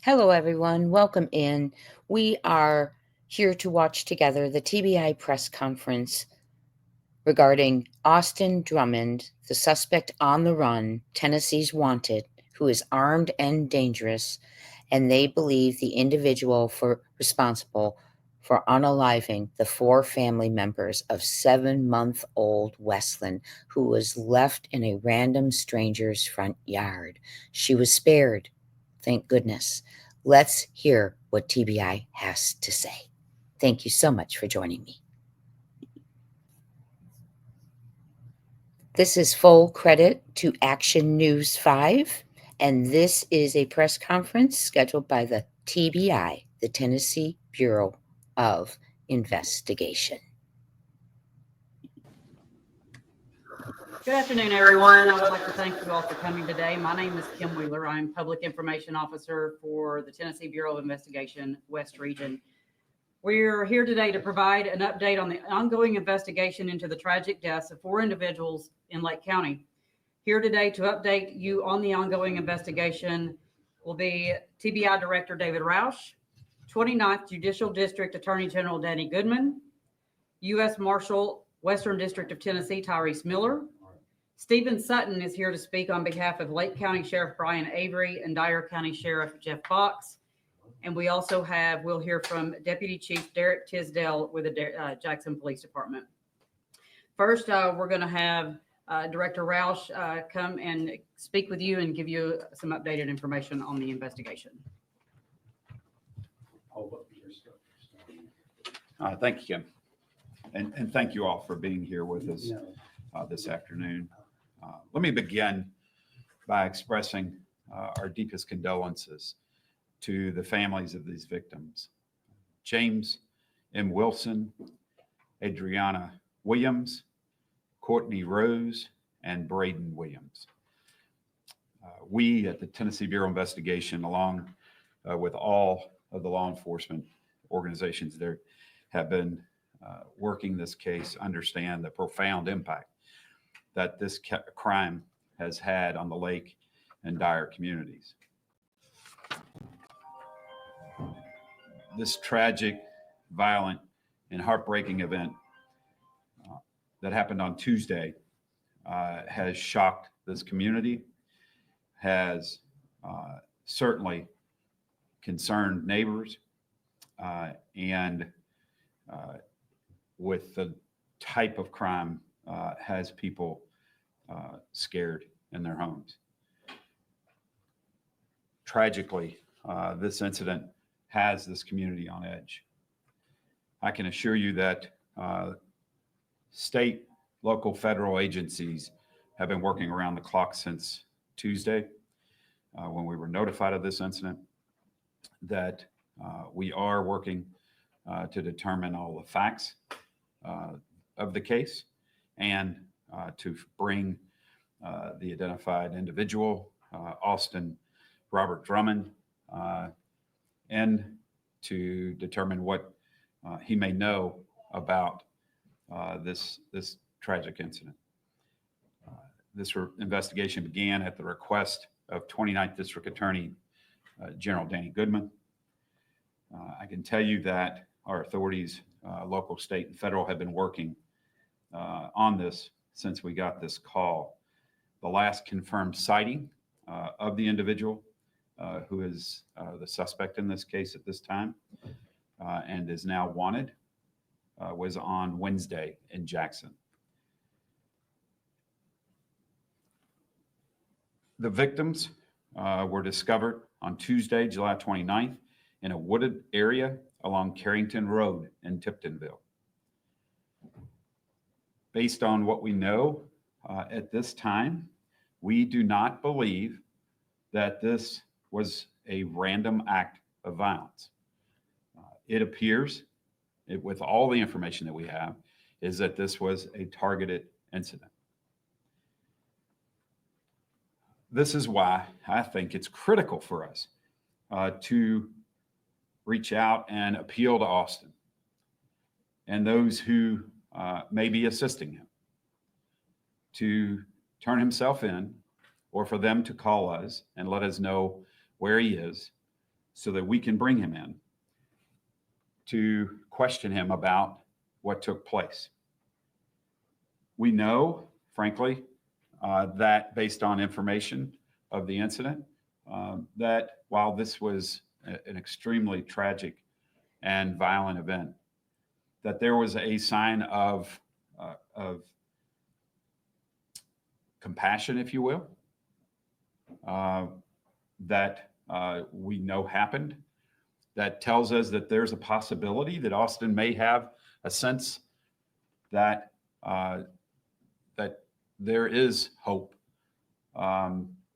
Hello, everyone. Welcome in. We are here to watch together the TBI press conference regarding Austin Drummond, the suspect on the run, Tennessee's wanted, who is armed and dangerous, and they believe the individual responsible for unaliving the 4 family members of 7-month-old Weslynn, who was left in a random stranger's front yard. She was spared, thank goodness. Let's hear what TBI has to say. Thank you so much for joining me. This is full credit to Action News 5, and this is a press conference scheduled by the TBI, the Tennessee Bureau of Investigation. Good afternoon, everyone. I would like to thank you all for coming today. My name is Kim Wheeler. I'm Public Information Officer for the Tennessee Bureau of Investigation, West Region. We're here today to provide an update on the ongoing investigation into the tragic deaths of 4 individuals in Lake County. Here today to update you on the ongoing investigation will be TBI Director David Roush, 29th Judicial District Attorney General Danny Goodman, U.S. Marshal, Western District of Tennessee Tyrese Miller. Stephen Sutton is here to speak on behalf of Lake County Sheriff Brian Avery and Dyer County Sheriff Jeff Fox. And we also we'll hear from Deputy Chief Derek Tisdale with the Jackson Police Department. First, we're going to have Director Roush come and speak with you and give you some updated information on the investigation. Thank you, Kim. And thank you all for being here with us this afternoon. Let me begin by expressing our deepest condolences to the families of these victims. James M. Wilson, Adriana Williams, Courtney Rose, and Braden Williams. We at the Tennessee Bureau of Investigation, along with all of the law enforcement organizations there, have been working this case, understand the profound impact that this crime has had on the Lake and Dyer communities. This tragic, violent, and heartbreaking event that happened on Tuesday has shocked this community, has certainly concerned neighbors, and with the type of crime has people scared in their homes. Tragically, this incident has this community on edge. I can assure you that state, local, federal agencies have been working around the clock since Tuesday when we were notified of this incident, that we are working to determine all the facts of the case and to bring the identified individual, Austin Robert Drummond, and to determine what he may know about this tragic incident. This investigation began at the request of 29th District Attorney General Danny Goodman. I can tell you that our authorities, local, state, and federal, have been working on this since we got this call. The last confirmed sighting of the individual who is the suspect in this case at this time and is now wanted was on Wednesday in Jackson. The victims were discovered on Tuesday, July 29th, in a wooded area along Carrington Road in Tiptonville. Based on what we know at this time, we do not believe that this was a random act of violence. It appears, with all the information that we have, is that this was a targeted incident. This is why I think it's critical for us to reach out and appeal to Austin and those who may be assisting him to turn himself in, or for them to call us and let us know where he is so that we can bring him in to question him about what took place. We know, frankly, that based on information of the incident, that while this was an extremely tragic and violent event, that there was a sign of compassion, if you will, that we know happened, that tells us that there's a possibility that Austin may have a sense that that there is hope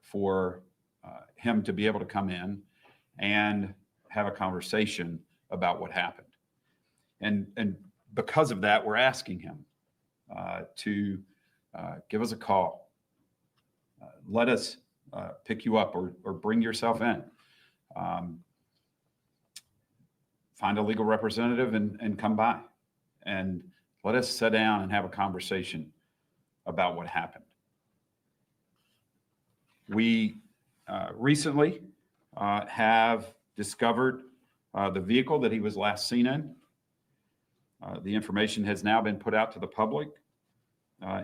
for him to be able to come in and have a conversation about what happened. And because of that, we're asking him to give us a call. Let us pick you up or bring yourself in. Find a legal representative and come by and let us sit down and have a conversation about what happened. We recently have discovered the vehicle that he was last seen in. The information has now been put out to the public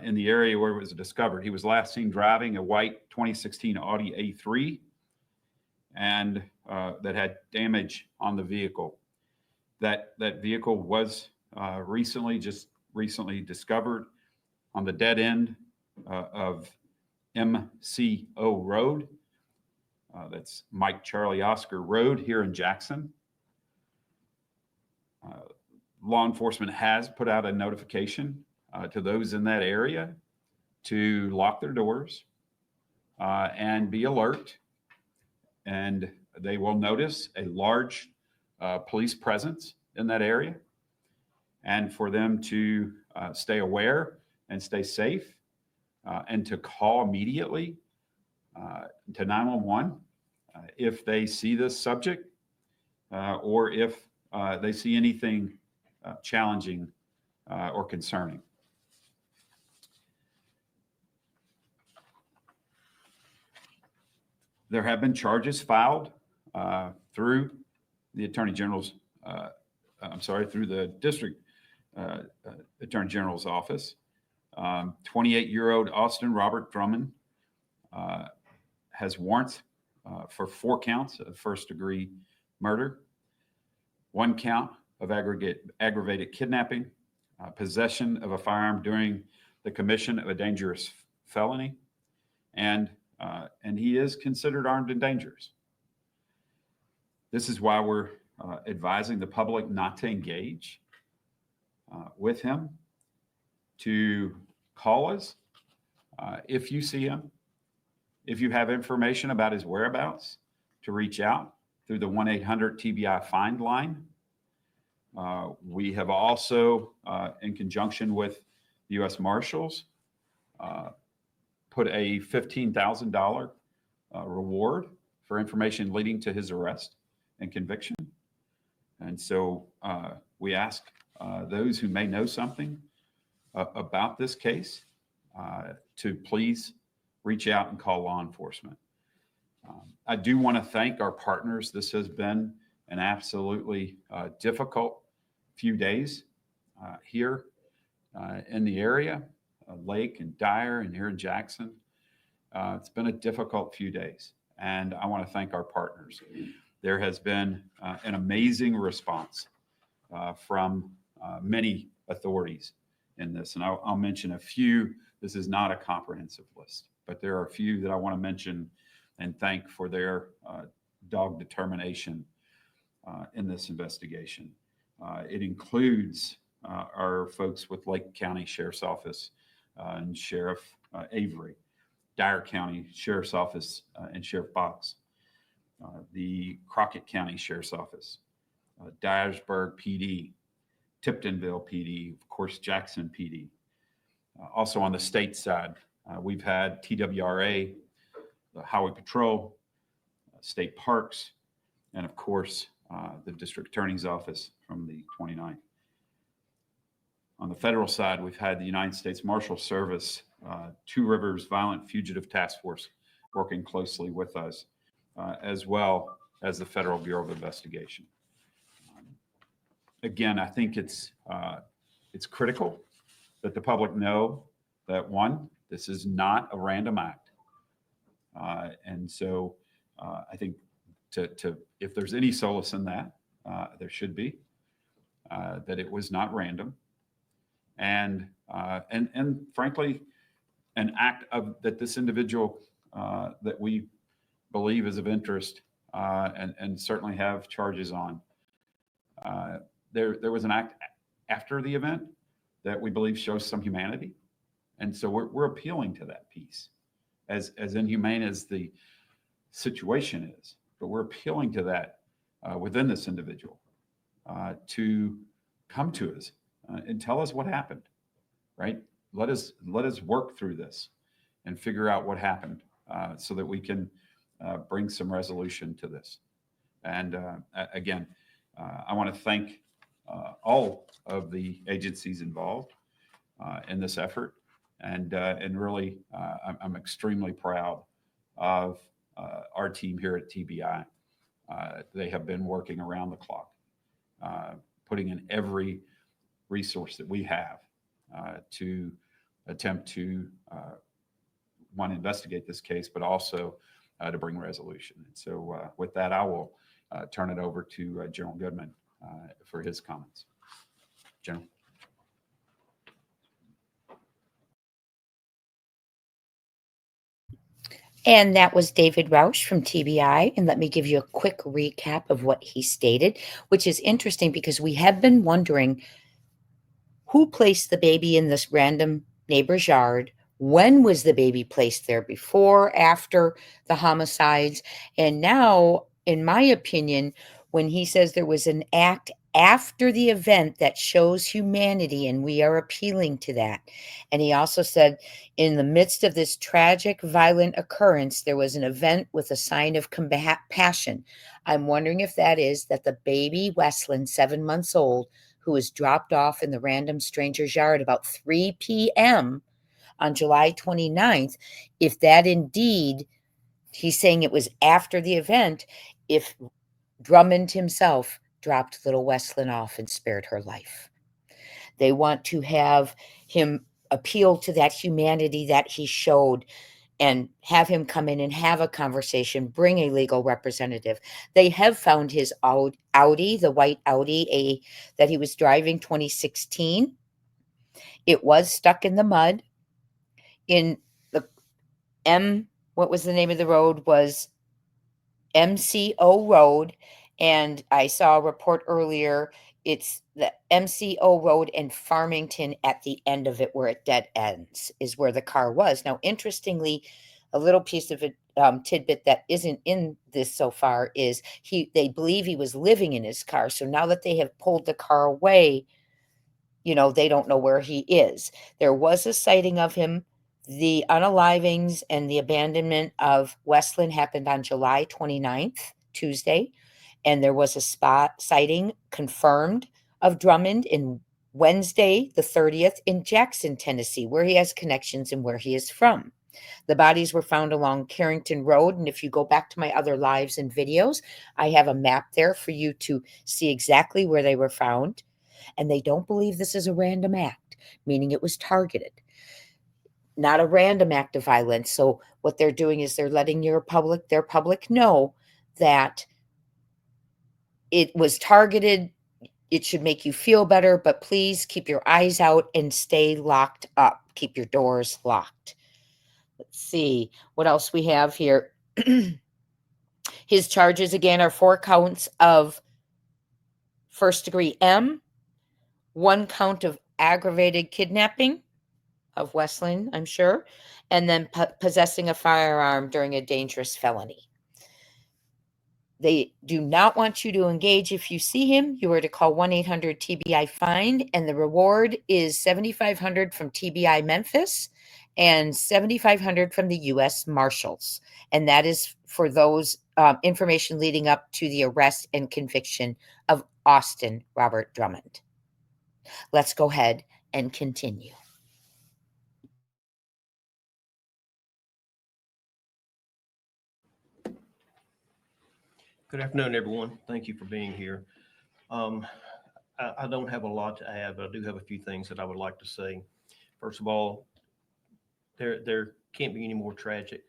in the area where it was discovered. He was last seen driving a white 2016 Audi A3 and that had damage on the vehicle. That vehicle was recently discovered on the dead end of MCO Road. That's Mike Charlie Oscar Road here in Jackson. Law enforcement has put out a notification to those in that area to lock their doors and be alert. And they will notice a large police presence in that area, and for them to stay aware and stay safe and to call immediately to 911 if they see this subject or if they see anything challenging or concerning. There have been charges filed through the Attorney General's, through the District Attorney General's office. 28-year-old Austin Robert Drummond has warrants for 4 counts of first-degree murder, 1 count of aggravated kidnapping, possession of a firearm during the commission of a dangerous felony, and he is considered armed and dangerous. This is why we're advising the public not to engage with him, to call us if you see him, if you have information about his whereabouts, to reach out through the 1-800-TBI find line. We have also, in conjunction with the U.S. Marshals, put a $15,000 reward for information leading to his arrest and conviction. And so we ask those who may know something about this case to please reach out and call law enforcement. I do want to thank our partners. This has been an absolutely difficult few days here in the area, Lake and Dyer and here in Jackson. It's been a difficult few days, and I want to thank our partners. There has been an amazing response from many authorities in this, and I'll mention a few. This is not a comprehensive list, but there are a few that I want to mention and thank for their dogged determination in this investigation. It includes our folks with Lake County Sheriff's Office and Sheriff Avery, Dyer County Sheriff's Office and Sheriff Box, the Crockett County Sheriff's Office, Dyersburg PD, Tiptonville PD, of course, Jackson PD. Also on the state side, we've had TWRA, the Highway Patrol, state parks, and of course, the District Attorney's Office from the 29th. On the federal side, we've had the United States Marshal Service, Two Rivers Violent Fugitive Task Force working closely with us, as well as the Federal Bureau of Investigation. Again, I think it's critical that the public know that, one, this is not a random act. And so I think if there's any solace in that, there should be, that it was not random. And frankly, an act that this individual that we believe is of interest and certainly have charges on. There was an act after the event that we believe shows some humanity. And so we're appealing to that piece, as inhumane as the situation is, but we're appealing to that within this individual to come to us and tell us what happened, right? Let us work through this and figure out what happened so that we can bring some resolution to this. And again, I want to thank all of the agencies involved in this effort. And really, I'm extremely proud of our team here at TBI. They have been working around the clock, putting in every resource that we have to attempt to, one, investigate this case, but also to bring resolution. And so with that, I will turn it over to General Goodman for his comments. General. And that was David Roush from TBI. And let me give you a quick recap of what he stated, which is interesting because we have been wondering who placed the baby in this random neighbor's yard. When was the baby placed there? Before, after the homicides? And now, in my opinion, when he says there was an act after the event that shows humanity, and we are appealing to that. And he also said, in the midst of this tragic, violent occurrence, there was an event with a sign of compassion. I'm wondering if that is that the baby, Weslynn, 7 months old, who was dropped off in the random stranger's yard about 3 p.m. on July 29th, if that indeed, he's saying it was after the event, if Drummond himself dropped little Weslynn off and spared her life. They want to have him appeal to that humanity that he showed and have him come in and have a conversation, bring a legal representative. They have found his Audi, the white Audi that he was driving 2016. It was stuck in the mud in the what was the name of the road? Was MCO Road. And I saw a report earlier, it's the MCO Road in Farmington at the end of it where it dead ends is where the car was. Now, interestingly, a little piece of a tidbit that isn't in this so far is they believe he was living in his car. So now that they have pulled the car away, they don't know where he is. There was a sighting of him. The unalivings and the abandonment of Weslynn happened on July 29th, Tuesday. And there was a spot sighting confirmed of Drummond in Wednesday, the 30th, in Jackson, Tennessee, where he has connections and where he is from. The bodies were found along Carrington Road. And if you go back to my other lives and videos, I have a map there for you to see exactly where they were found. And they don't believe this is a random act, meaning it was targeted. Not a random act of violence. So what they're doing is they're letting their public know that it was targeted. It should make you feel better, but please keep your eyes out and stay locked up. Keep your doors locked. Let's see what else we have here. His charges again are 4 counts of first-degree M, 1 count of aggravated kidnapping of Weslynn, I'm sure, and then possessing a firearm during a dangerous felony. They do not want you to engage. If you see him, you are to call 1-800-TBI-FIND, and the reward is $7,500 from TBI Memphis and $7,500 from the U.S. Marshals. And that is for those information leading up to the arrest and conviction of Austin Robert Drummond. Let's go ahead and continue. Good afternoon, everyone. Thank you for being here. I don't have a lot to add, but I do have a few things that I would like to say. First of all, there can't be any more tragedy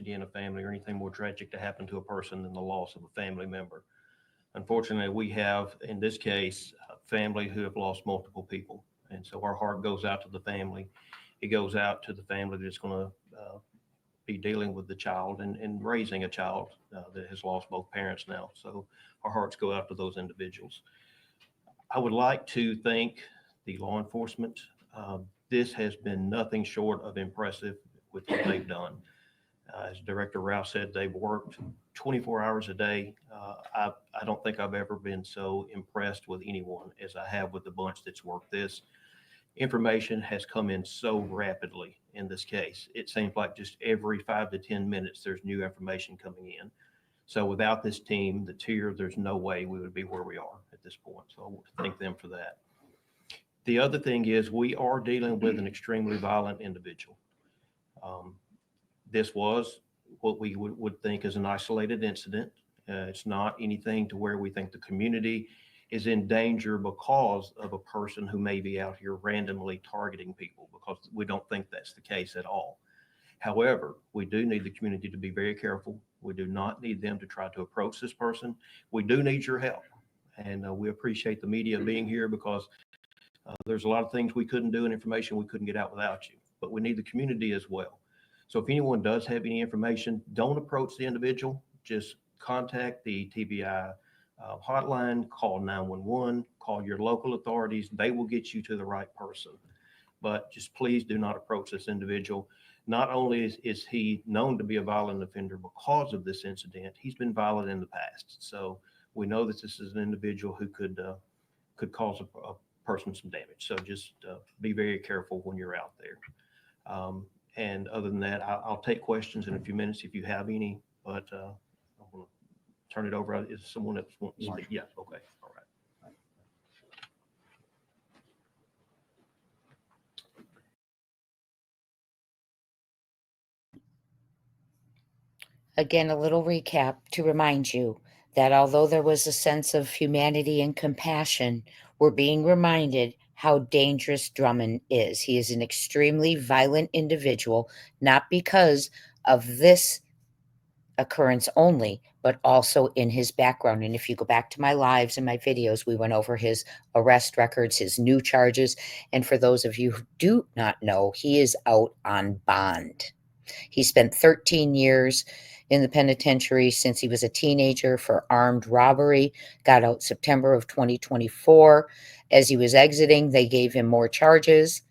in a family or anything more tragic to happen to a person than the loss of a family member. Unfortunately, we have, in this case, a family who have lost multiple people. And so our heart goes out to the family. It goes out to the family that's going to be dealing with the child and raising a child that has lost both parents now. So our hearts go out to those individuals. I would like to thank the law enforcement. This has been nothing short of impressive with what they've done. As Director Roush said, they've worked 24 hours a day. I don't think I've ever been so impressed with anyone as I have with the bunch that's worked this. Information has come in so rapidly in this case. It seems like just every 5 to 10 minutes, there's new information coming in. So without this team, the tier, there's no way we would be where we are at this point. So I want to thank them for that. The other thing is we are dealing with an extremely violent individual. This was what we would think is an isolated incident. It's not anything to where we think the community is in danger because of a person who may be out here randomly targeting people, because we don't think that's the case at all. However, we do need the community to be very careful. We do not need them to try to approach this person. We do need your help. And we appreciate the media being here because there's a lot of things we couldn't do and information we couldn't get out without you, but we need the community as well. So if anyone does have any information, don't approach the individual, just contact the TBI hotline, call 911, call your local authorities. They will get you to the right person. But just please do not approach this individual. Not only is he known to be a violent offender because of this incident, he's been violent in the past. So we know that this is an individual who could cause a person some damage. So just be very careful when you're out there. And other than that, I'll take questions in a few minutes if you have any, but I'm going to turn it over. Is someone that wants to speak? Yeah, okay, all right. Again, a little recap to remind you that although there was a sense of humanity and compassion, we're being reminded how dangerous Drummond is. He is an extremely violent individual, not because of this occurrence only, but also in his background. And if you go back to my lives and my videos, we went over his arrest records, his new charges. And for those of you who do not know, he is out on bond. He spent 13 years in the penitentiary since he was a teenager for armed robbery, got out September of 2024. As he was exiting, they gave him more charges.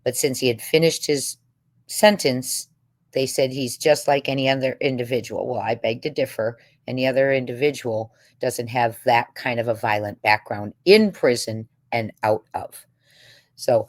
But since he had finished his sentence, they said he's just like any other individual. Well, I beg to differ. Any other individual doesn't have that kind of a violent background in prison and out of. So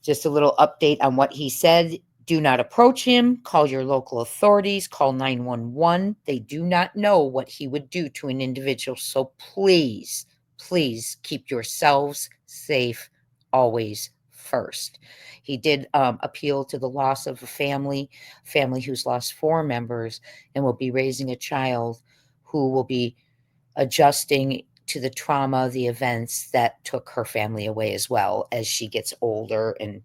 just a little update on what he said. Do not approach him. Call your local authorities. Call 911. They do not know what he would do to an individual. So please, please keep yourselves safe always first. He did appeal to the loss of a family who's lost 4 members and will be raising a child who will be adjusting to the trauma, the events that took her family away as well as she gets older and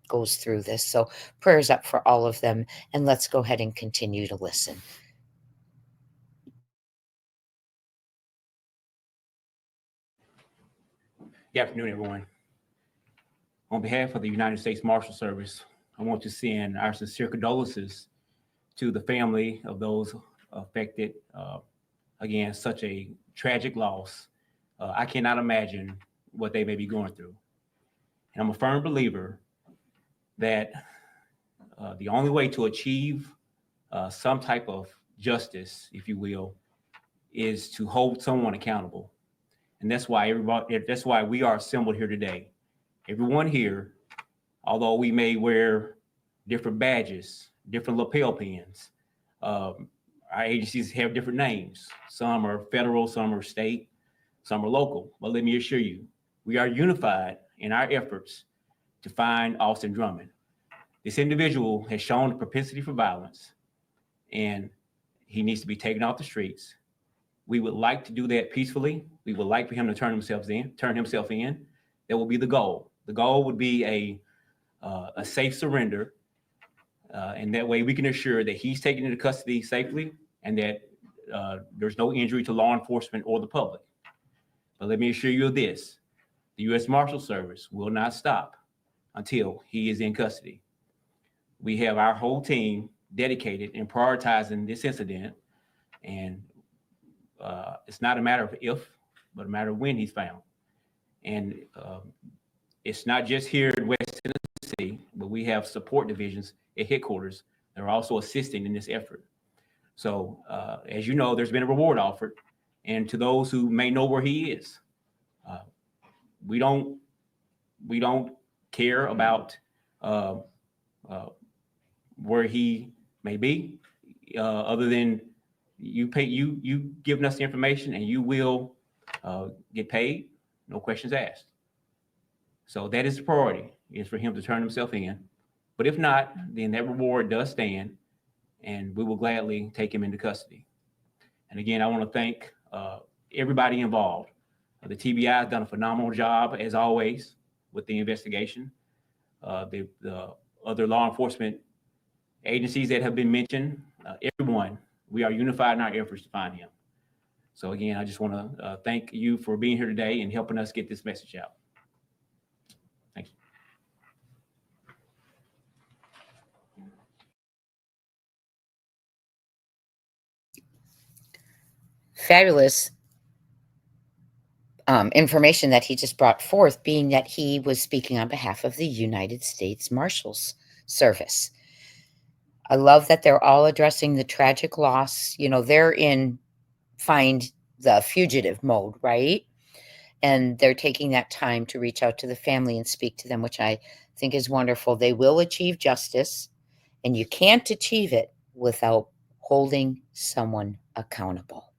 goes through this. So prayers up for all of them, and let's go ahead and continue to listen. Good afternoon, everyone. On behalf of the United States Marshal Service, I want to send our sincere condolences to the family of those affected. Again, such a tragic loss. I cannot imagine what they may be going through. And I'm a firm believer that the only way to achieve some type of justice, if you will, is to hold someone accountable. And that's why we are assembled here today. Everyone here, although we may wear different badges, different lapel pins, our agencies have different names. Some are federal, some are state, some are local. But let me assure you, we are unified in our efforts to find Austin Drummond. This individual has shown a propensity for violence, and he needs to be taken off the streets. We would like to do that peacefully. We would like for him to turn himself in. That will be the goal. The goal would be a safe surrender. And that way we can assure that he's taken into custody safely and that there's no injury to law enforcement or the public. But let me assure you of this. The U.S. Marshal Service will not stop until he is in custody. We have our whole team dedicated in prioritizing this incident. And it's not a matter of if, but a matter of when he's found. And it's not just here in West Tennessee, but we have support divisions at headquarters that are also assisting in this effort. So as you know, there's been a reward offered. And to those who may know where he is, we don't care about where he may be, other than you giving us the information and you will get paid, no questions asked. So that is the priority, is for him to turn himself in. But if not, then that reward does stand, and we will gladly take him into custody. And again, I want to thank everybody involved. The TBI has done a phenomenal job, as always, with the investigation. The other law enforcement agencies that have been mentioned, everyone, we are unified in our efforts to find him. So again, I just want to thank you for being here today and helping us get this message out. Thank you. Fabulous information that he just brought forth, being that he was speaking on behalf of the United States Marshals Service. I love that they're all addressing the tragic loss. You know, they're in find the fugitive mode, right? And they're taking that time to reach out to the family and speak to them, which I think is wonderful. They will achieve justice, and you can't achieve it without holding someone accountable.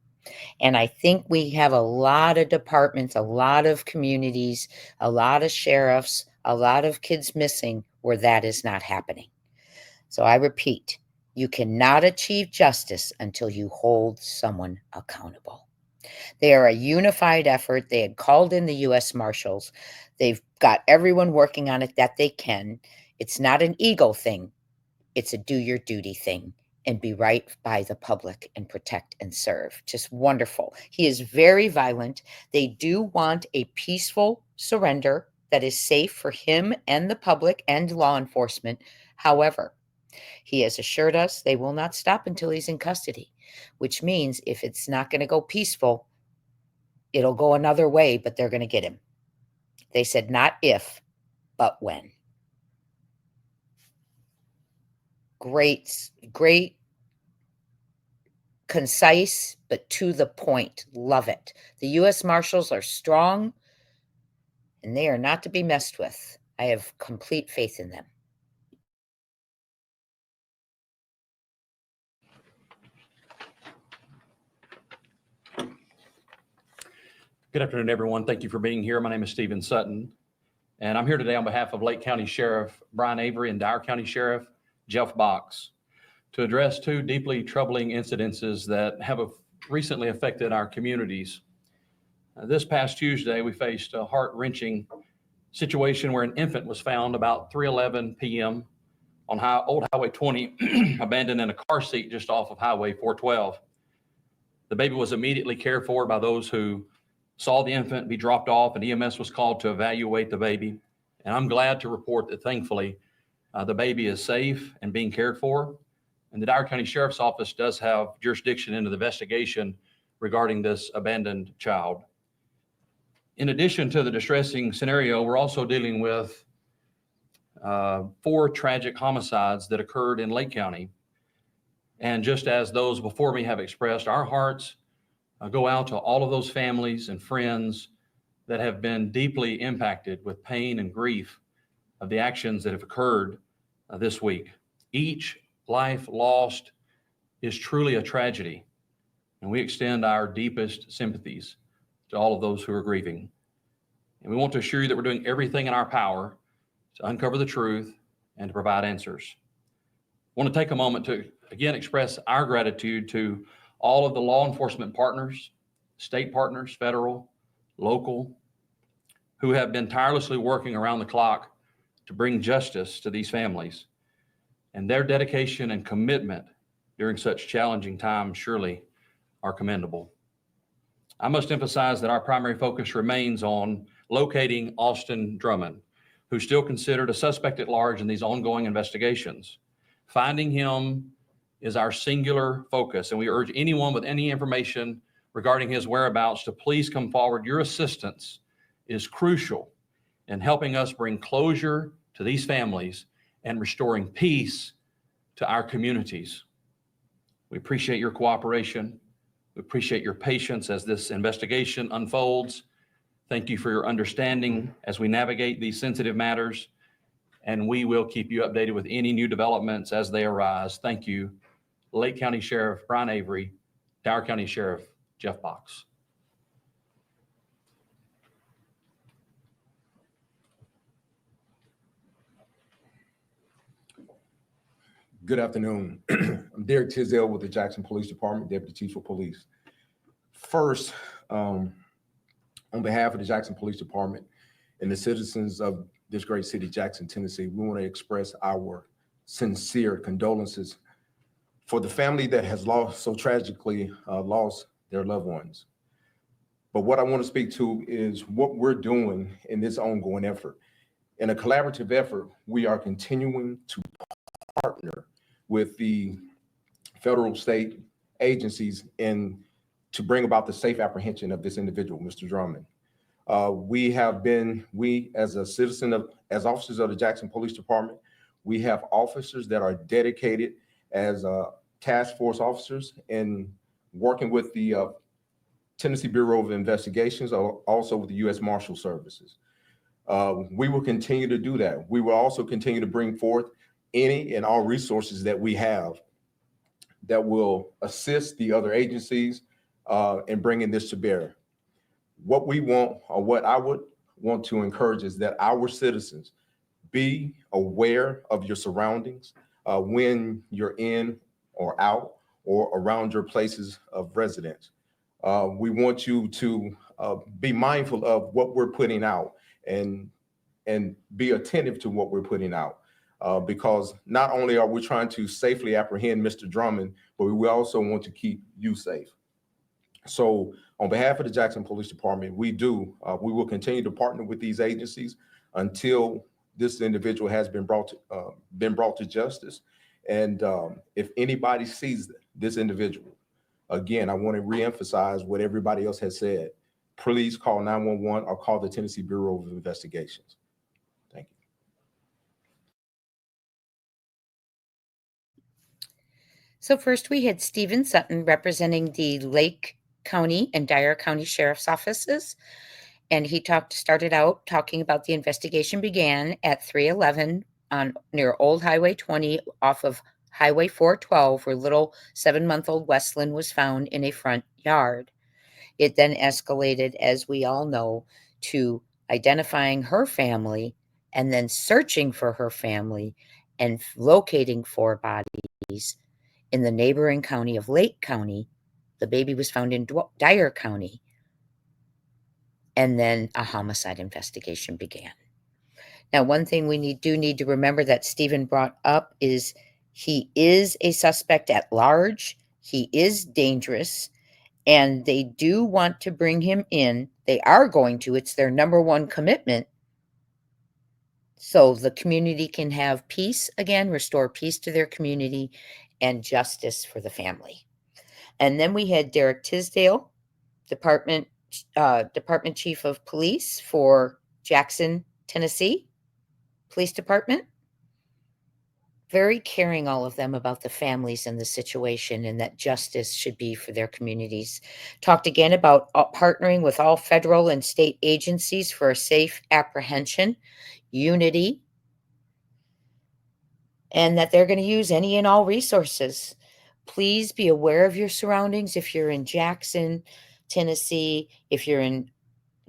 And I think we have a lot of departments, a lot of communities, a lot of sheriffs, a lot of kids missing where that is not happening. So I repeat, you cannot achieve justice until you hold someone accountable. They are a unified effort. They had called in the U.S. Marshals. They've got everyone working on it that they can. It's not an ego thing. It's a do your duty thing and be right by the public and protect and serve. Just wonderful. He is very violent. They do want a peaceful surrender that is safe for him and the public and law enforcement. However, he has assured us they will not stop until he's in custody, which means if it's not going to go peaceful, it'll go another way, but they're going to get him. They said not if, but when. Great, concise, but to the point. Love it. The U.S. Marshals are strong, and they are not to be messed with. I have complete faith in them. Good afternoon, everyone. Thank you for being here. My name is Stephen Sutton, and I'm here today on behalf of Lake County Sheriff Brian Avery and Dyer County Sheriff Jeff Box to address two deeply troubling incidences that have recently affected our communities. This past Tuesday, we faced a heart-wrenching situation where an infant was found about 3:11 p.m. on Old Highway 20, abandoned in a car seat just off of Highway 412. The baby was immediately cared for by those who saw the infant be dropped off, and EMS was called to evaluate the baby. And I'm glad to report that thankfully the baby is safe and being cared for. And the Dyer County Sheriff's Office does have jurisdiction into the investigation regarding this abandoned child. In addition to the distressing scenario, we're also dealing with 4 tragic homicides that occurred in Lake County. And just as those before me have expressed, our hearts go out to all of those families and friends that have been deeply impacted with pain and grief of the actions that have occurred this week. Each life lost is truly a tragedy, and we extend our deepest sympathies to all of those who are grieving. And we want to assure you that we're doing everything in our power to uncover the truth and to provide answers. I want to take a moment to again express our gratitude to all of the law enforcement partners state partners, federal, local, who have been tirelessly working around the clock to bring justice to these families. And their dedication and commitment during such challenging times surely are commendable. I must emphasize that our primary focus remains on locating Austin Drummond, who's still considered a suspect at large in these ongoing investigations. Finding him is our singular focus, and we urge anyone with any information regarding his whereabouts to please come forward. Your assistance is crucial in helping us bring closure to these families and restoring peace to our communities. We appreciate your cooperation. We appreciate your patience as this investigation unfolds. Thank you for your understanding as we navigate these sensitive matters, and we will keep you updated with any new developments as they arise. Thank you. Lake County Sheriff Brian Avery, Dyer County Sheriff Jeff Box. Good afternoon. I'm Derek Tisdale with the Jackson Police Department, Deputy Chief of Police. First, on behalf of the Jackson Police Department and the citizens of this great city, Jackson, Tennessee, we want to express our sincere condolences for the family that has so tragically lost their loved ones. But what I want to speak to is what we're doing in this ongoing effort. In a collaborative effort, we are continuing to partner with the federal, state agencies to bring about the safe apprehension of this individual, Mr. Drummond. We as officers of the Jackson Police Department, we have officers that are dedicated as task force officers and working with the Tennessee Bureau of Investigations, also with the U.S. Marshal Services. We will continue to do that. We will also continue to bring forth any and all resources that we have that will assist the other agencies in bringing this to bear. What we want, or what I would want to encourage, is that our citizens be aware of your surroundings when you're in or out or around your places of residence. We want you to be mindful of what we're putting out and be attentive to what we're putting out. Because not only are we trying to safely apprehend Mr. Drummond, but we also want to keep you safe. So on behalf of the Jackson Police Department, we will continue to partner with these agencies until this individual has been brought to justice. And if anybody sees this individual, again, I want to reemphasize what everybody else has said. Please call 911 or call the Tennessee Bureau of Investigations. Thank you. So first we had Stephen Sutton representing the Lake County and Dyer County Sheriff's offices. And he started out talking about the investigation began at 311 near Old Highway 20 off of Highway 412, where little 7-month-old Weslynn was found in a front yard. It then escalated, as we all know, to identifying her family and then searching for her family and locating 4 bodies in the neighboring county of Lake County. The baby was found in Dyer County. And then a homicide investigation began. Now, one thing we need to remember that Stephen brought up is he is a suspect at large. He is dangerous, and they do want to bring him in. They are going to. It's their number one commitment. So the community can have peace again, restore peace to their community, and justice for the family. And then we had Derek Tisdale, Department Chief of Police for Jackson, Tennessee Police Department. Very caring, all of them, about the families and the situation, and that justice should be for their communities. Talked again about partnering with all federal and state agencies for a safe apprehension, unity, and that they're going to use any and all resources. Please be aware of your surroundings. If you're in Jackson, Tennessee, if you're in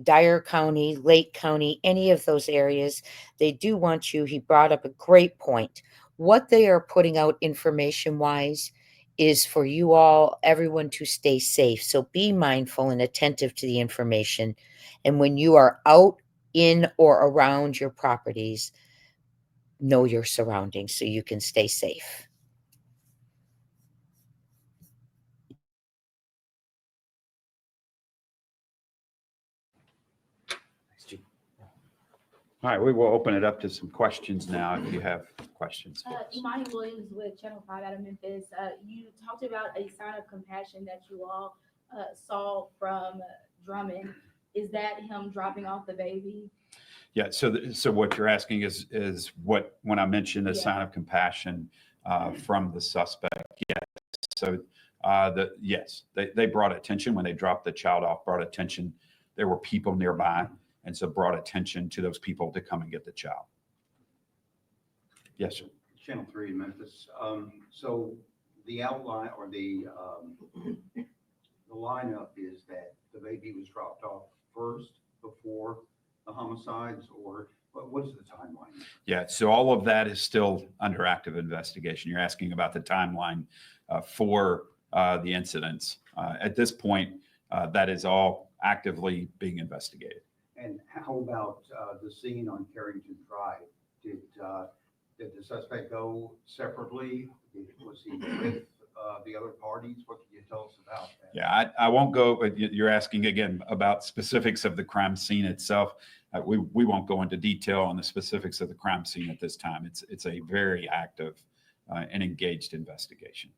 Dyer County, Lake County, any of those areas, they do want you. He brought up a great point. What they are putting out information-wise is for you all, everyone, to stay safe. So be mindful and attentive to the information. And when you are out in or around your properties, know your surroundings so you can stay safe. All right, we will open it up to some questions now if you have questions. for us. Imani Williams with Channel 5 out of Memphis. You talked about a sign of compassion that you all saw from Drummond. Is that him dropping off the baby? Yeah, so what you're asking is what, when I mentioned a Yeah. sign of compassion from the suspect, yes. So yes, they brought attention when they dropped the child off, brought attention. There were people nearby, and so brought attention to those people to come and get the child. Yes, sir. Channel 3 in Memphis. So the outline or the lineup is that the baby was dropped off first before the homicides, or what's the timeline? Yeah, so all of that is still under active investigation. You're asking about the timeline for the incidents. At this point, that is all actively being investigated. And how about the scene on Carrington Drive? Did the suspect go separately? Was he with the other parties? What can you tell us about that? Yeah, I won't go, but you're asking again about specifics of the crime scene itself. We won't go into detail on the specifics of the crime scene at this time. It's a very active and engaged investigation.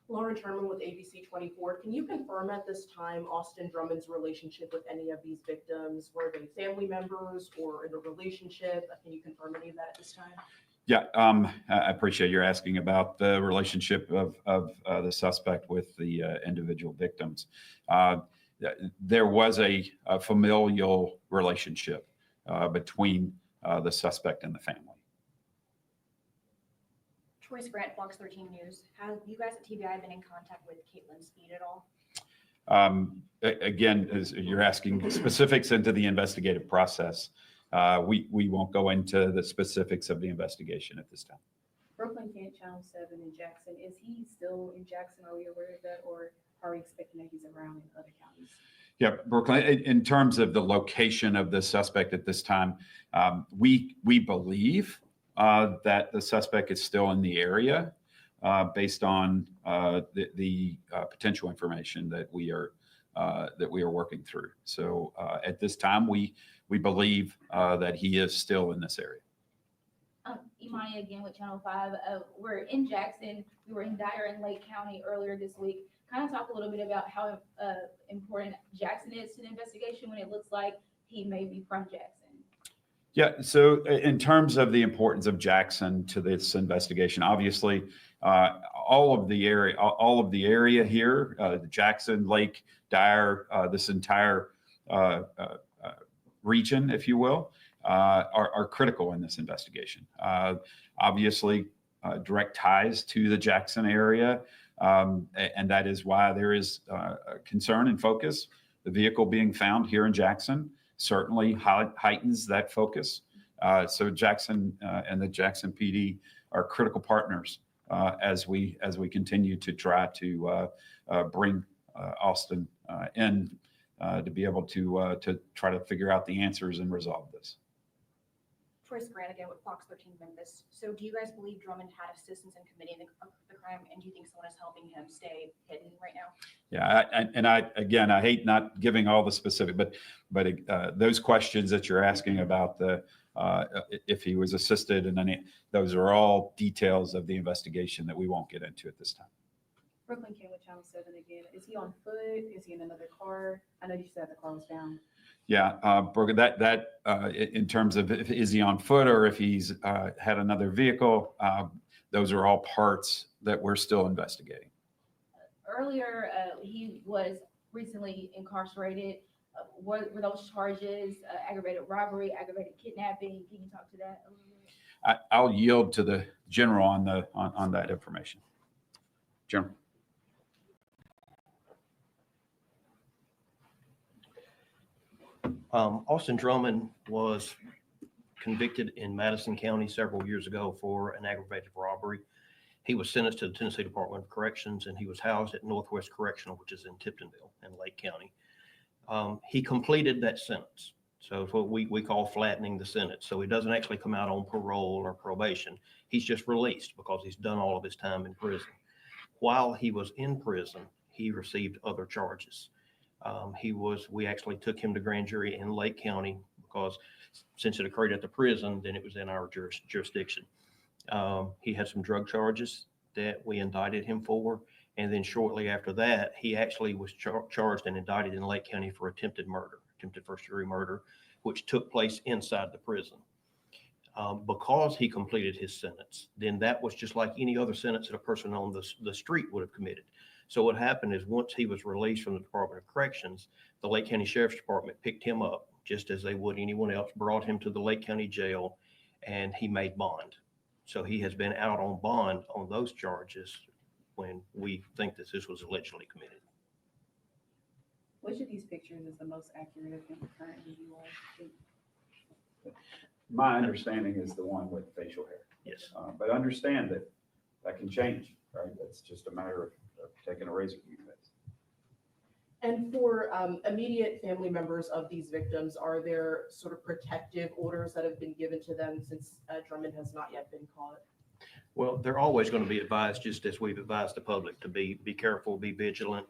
Lauren Sherman with ABC 24. Can you confirm at this time Austin Drummond's relationship with any of these victims? Were they family members or in a relationship? Can you confirm any of that at this time? Yeah, I appreciate you're asking about the relationship of the suspect with the individual victims. There was a familial relationship between the suspect and the family. Troy's Grant, Fox 13 News. Have you guys at TBI been in contact with Caitlin Speed at all? Again, as you're asking specifics into the investigative process, we won't go into the specifics of the investigation at this time. Brooklyn Kent, Channel 7 in Jackson. Is he still in Jackson? Are we aware of that, or are we expecting that he's around in other counties? Yeah, Brooklyn, in terms of the location of the suspect at this time, we believe that the suspect is still in the area based on the potential information that we are working through. So at this time, we believe that he is still in this area. Imani again with Channel 5. We're in Jackson. We were in Dyer and Lake County earlier this week. Kind of talk a little bit about how important Jackson is to the investigation when it looks like he may be from Jackson. Yeah, so in terms of the importance of Jackson to this investigation, obviously, all of the area here, Jackson, Lake, Dyer, this entire region, if you will, are critical in this investigation. Obviously, direct ties to the Jackson area, and that is why there is concern and focus. The vehicle being found here in Jackson certainly heightens that focus. So Jackson and the Jackson PD are critical partners as we continue to try to bring Austin in to be able to try to figure out the answers and resolve this. Troy's Grant again with Fox 13 Memphis. So do you guys believe Drummond had assistance in committing the crime, and do you think someone is helping him stay hidden right now? Yeah, I hate not giving all the specific, but those questions that you're asking about if he was assisted and any, those are all details of the investigation that we won't get into at this time. Brooklyn Kent with Channel 7 again. Is he on foot? Is he in another car? I know you said the car was down. Yeah, Brooklyn, that in terms of is he on foot or if he's had another vehicle, those are all parts that we're still investigating. Earlier, he was recently incarcerated. Were those charges aggravated robbery, aggravated kidnapping? Can you talk to that a little bit? I'll yield to the general on that information. General. Austin Drummond was convicted in Madison County several years ago for an aggravated robbery. He was sentenced to the Tennessee Department of Corrections, and he was housed at Northwest Correctional, which is in Tiptonville in Lake County. He completed that sentence. So it's what we call flattening the sentence. So he doesn't actually come out on parole or probation. He's just released because he's done all of his time in prison. While he was in prison, he received other charges. We actually took him to grand jury in Lake County because since it occurred at the prison, then it was in our jurisdiction. He had some drug charges that we indicted him for. And then shortly after that, he actually was charged and indicted in Lake County for attempted first degree murder, which took place inside the prison. Because he completed his sentence, then that was just like any other sentence that a person on the street would have committed. So what happened is once he was released from the Department of Corrections, the Lake County Sheriff's Department picked him up just as they would anyone else, brought him to the Lake County Jail, and he made bond. So he has been out on bond on those charges when we think that this was allegedly committed. Which of these pictures is the most accurate of him currently you all think? My understanding is the one with facial hair. Yes. But understand that that can change, right? That's just a matter of taking a razor to your face. And for immediate family members of these victims, are there sort of protective orders that have been given to them since Drummond has not yet been caught? Well, they're always going to be advised, just as we've advised the public, to be careful, be vigilant,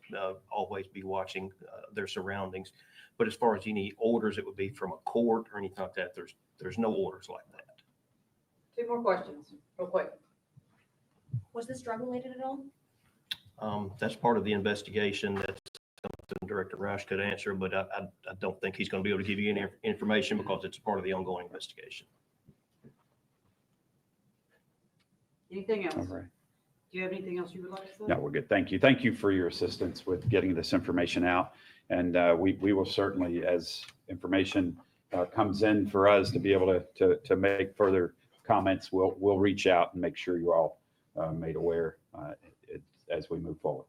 always be watching their surroundings. But as far as any orders, it would be from a court or anything like that. There's no orders like that. 2 more questions, real quick. Was this drug related at all? That's part of the investigation. That's something Director Roush could answer, but I don't think he's going to be able to give you any information because it's part of the ongoing investigation. Anything else? All right. Do you have anything else you would like to say? No, we're good. Thank you. Thank you for your assistance with getting this information out. And we will certainly, as information comes in for us to be able to make further comments, we'll reach out and make sure you're all made aware as we move forward.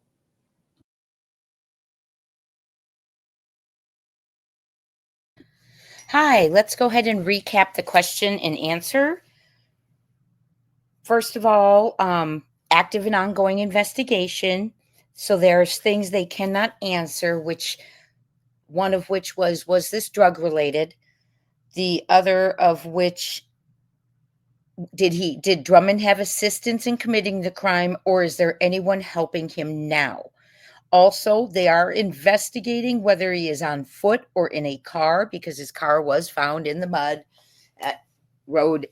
Hi, let's go ahead and recap the question and answer. First of all, active and ongoing investigation. So there's things they cannot answer, one of which was this drug related? The other of which, did Drummond have assistance in committing the crime, or is there anyone helping him now? Also, they are investigating whether he is on foot or in a car, because his car was found in the mud at road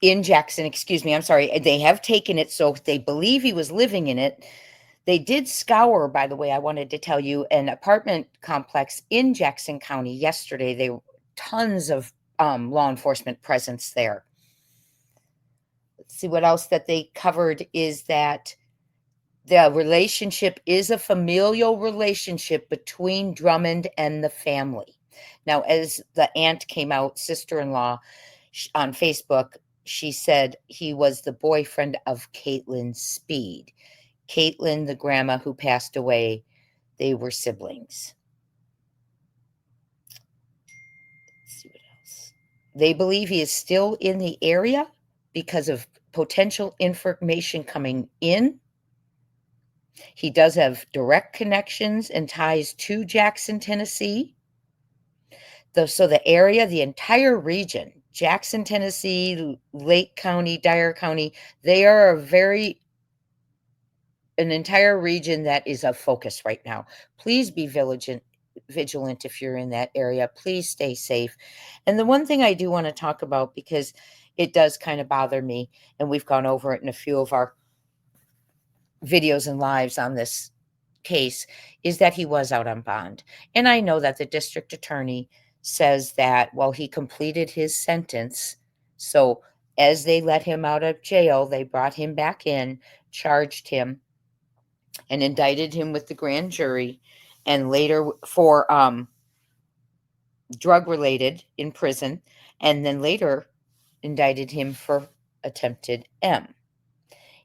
in Jackson, excuse me, I'm sorry. They have taken it, so they believe he was living in it. They did scour, by the way, I wanted to tell you, an apartment complex in Jackson County yesterday. There were tons of law enforcement presence there. Let's see what else that they covered is that the relationship is a familial relationship between Drummond and the family. Now, as the aunt came out, sister-in-law, on Facebook, she said he was the boyfriend of Caitlin Speed. Caitlin, the grandma who passed away, they were siblings. Let's see what else. They believe he is still in the area because of potential information coming in. He does have direct connections and ties to Jackson, Tennessee. So the area, the entire region, Jackson, Tennessee, Lake County, Dyer County, they are an entire region that is of focus right now. Please be vigilant if you're in that area. Please stay safe. And the one thing I do want to talk about, because it does kind of bother me, and we've gone over it in a few of our videos and lives on this case, is that he was out on bond. And I know that the district attorney says that, well, he completed his sentence. So as they let him out of jail, they brought him back in, charged him, and indicted him with the grand jury, and later for drug related in prison, and then later indicted him for attempted M.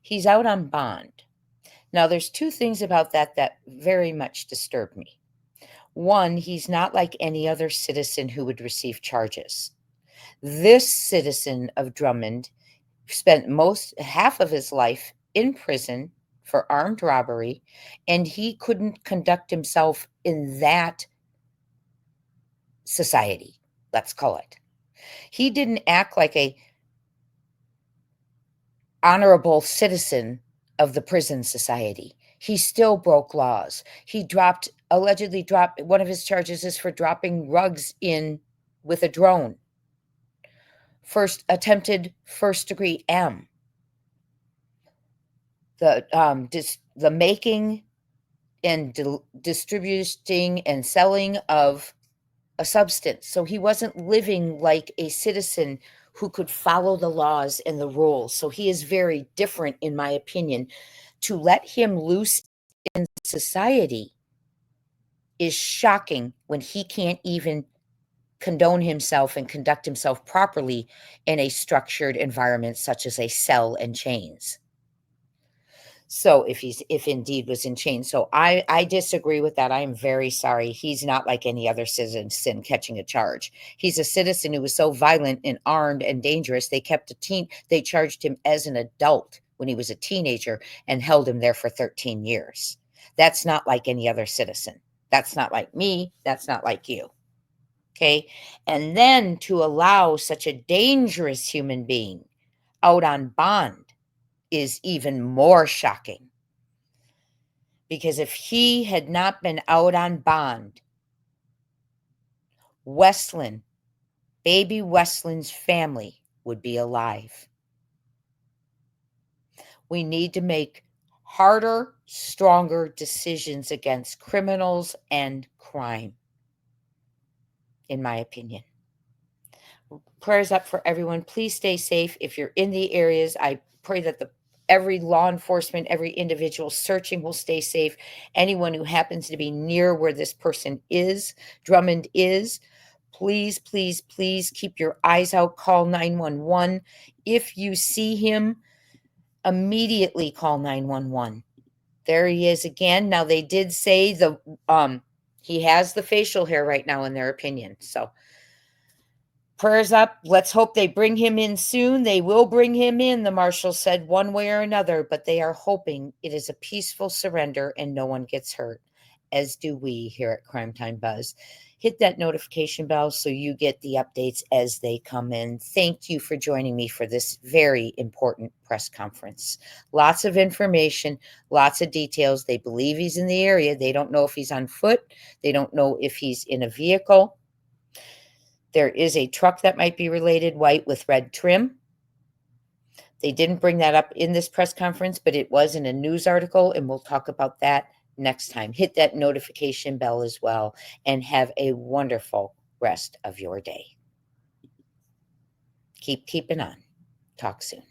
He's out on bond. Now, there's 2 things about that very much disturb me. One, he's not like any other citizen who would receive charges. This citizen of Drummond spent half of his life in prison for armed robbery, and he couldn't conduct himself in that society, let's call it. He didn't act like a honorable citizen of the prison society. He still broke laws. He allegedly dropped, one of his charges is for dropping rugs in with a drone. Attempted first degree M. The making and distributing and selling of a substance. So he wasn't living like a citizen who could follow the laws and the rules. So he is very different, in my opinion. To let him loose in society is shocking when he can't even condone himself and conduct himself properly in a structured environment such as a cell and chains. So if indeed was in chains. So I disagree with that. I am very sorry. He's not like any other citizen catching a charge. He's a citizen who was so violent and armed and dangerous. They charged him as an adult when he was a teenager and held him there for 13 years. That's not like any other citizen. That's not like me. That's not like you. Okay. And then to allow such a dangerous human being out on bond is even more shocking. Because if he had not been out on bond, baby Weslyn's family would be alive. We need to make harder, stronger decisions against criminals and crime, in my opinion. Prayers up for everyone. Please stay safe. If you're in the areas, I pray that every law enforcement, every individual searching will stay safe. Anyone who happens to be near where this person is, Drummond is, please, please, please keep your eyes out. Call 911. If you see him, immediately call 911. There he is again. Now, they did say he has the facial hair right now, in their opinion. So prayers up. Let's hope they bring him in soon. They will bring him in, the marshal said, one way or another, but they are hoping it is a peaceful surrender and no one gets hurt, as do we here at Crime Time Buzz. Hit that notification bell so you get the updates as they come in. Thank you for joining me for this very important press conference. Lots of information, lots of details. They believe he's in the area. They don't know if he's on foot. They don't know if he's in a vehicle. There is a truck that might be related, white with red trim. They didn't bring that up in this press conference, but it was in a news article, and we'll talk about that next time. Hit that notification bell as well, and have a wonderful rest of your day. Keep keeping on. Talk soon.